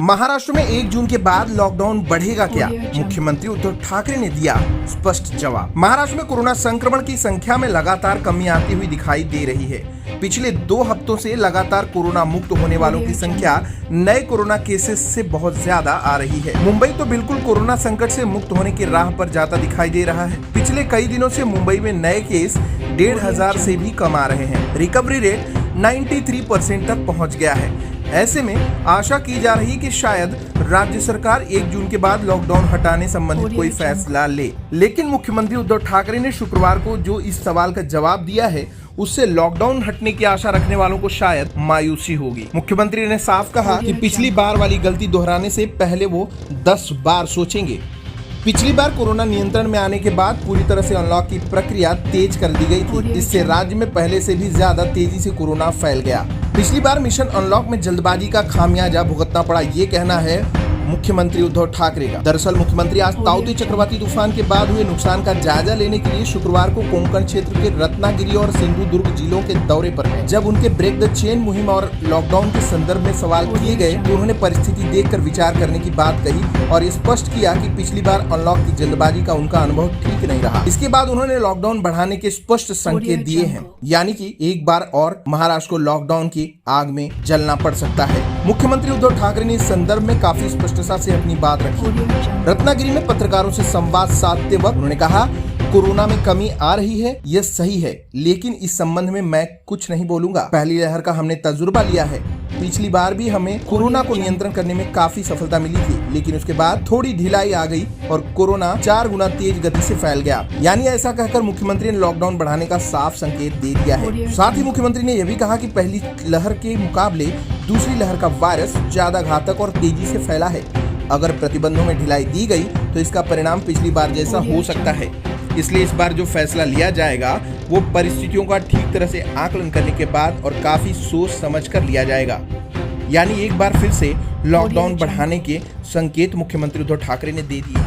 महाराष्ट्र में 1 जून के बाद लॉकडाउन बढ़ेगा क्या? मुख्यमंत्री उद्धव ठाकरे ने दिया स्पष्ट जवाब। महाराष्ट्र में कोरोना संक्रमण की संख्या में लगातार कमी आती हुई दिखाई दे रही है। पिछले 2 हफ्तों से लगातार कोरोना मुक्त होने वालों की संख्या नए कोरोना केसेस से बहुत ज्यादा आ रही है। मुंबई तो बिल्कुल कोरोना संकट से मुक्त होने की राह पर जाता दिखाई दे रहा है। पिछले कई दिनों से मुंबई में नए केस 1,500 से भी कम आ रहे हैं। रिकवरी रेट 93% तक पहुंच गया है। ऐसे में आशा की जा रही कि शायद राज्य सरकार 1 जून के बाद लॉकडाउन हटाने संबंधित कोई फैसला ले। लेकिन मुख्यमंत्री उद्धव ठाकरे ने शुक्रवार को जो इस सवाल का जवाब दिया है, उससे लॉकडाउन हटने की आशा रखने वालों को शायद मायूसी होगी। मुख्यमंत्री ने साफ कहा कि पिछली बार वाली गलती दोहराने से पहले वो 10 बार सोचेंगे। पिछली बार कोरोना नियंत्रण में आने के बाद पूरी तरह से अनलॉक की प्रक्रिया तेज कर दी गई थी। इससे राज्य में पहले से भी ज्यादा तेजी से कोरोना फैल गया। पिछली बार मिशन अनलॉक में जल्दबाजी का खामियाजा भुगतना पड़ा, ये कहना है मुख्यमंत्री उद्धव ठाकरे का। दरअसल मुख्यमंत्री आज ताउते चक्रवाती तूफान के बाद हुए नुकसान का जायजा लेने के लिए शुक्रवार को कोंकण क्षेत्र के रत्नागिरी और सिंधुदुर्ग जिलों के दौरे पर हैं। जब उनके ब्रेक द चेन मुहिम और लॉकडाउन के संदर्भ में सवाल किए गए तो उन्होंने परिस्थिति देखकर विचार करने की बात कही और स्पष्ट किया कि पिछली बार अनलॉक की जल्दबाजी का उनका अनुभव ठीक नहीं रहा। इसके बाद उन्होंने लॉकडाउन बढ़ाने के स्पष्ट संकेत दिए हैं, यानी कि एक बार और महाराष्ट्र को लॉकडाउन की आग में जलना पड़ सकता है। मुख्यमंत्री उद्धव ठाकरे ने इस संदर्भ में काफी स्पष्टता से अपनी बात रखी। रत्नागिरी में पत्रकारों से संवाद साधते वक्त उन्होंने कहा, कोरोना में कमी आ रही है, यह सही है, लेकिन इस संबंध में मैं कुछ नहीं बोलूंगा। पहली लहर का हमने तजुर्बा लिया है। पिछली बार भी हमें कोरोना को नियंत्रण करने में काफी सफलता मिली थी, लेकिन उसके बाद थोड़ी ढिलाई आ गई और कोरोना 4 गुना तेज गति से फैल गया। यानी ऐसा कहकर मुख्यमंत्री ने लॉकडाउन बढ़ाने का साफ संकेत दे दिया है। साथ ही मुख्यमंत्री ने यह भी कहा कि पहली लहर के मुकाबले दूसरी लहर का वायरस ज्यादा घातक और तेजी से फैला है। अगर प्रतिबंधों में ढिलाई दी गई तो इसका परिणाम पिछली बार जैसा हो सकता है। इसलिए इस बार जो फैसला लिया जाएगा वो परिस्थितियों का ठीक तरह से आकलन करने के बाद और काफी सोच समझ कर लिया जाएगा। यानी एक बार फिर से लॉकडाउन बढ़ाने के संकेत मुख्यमंत्री उद्धव ठाकरे ने दे दिए।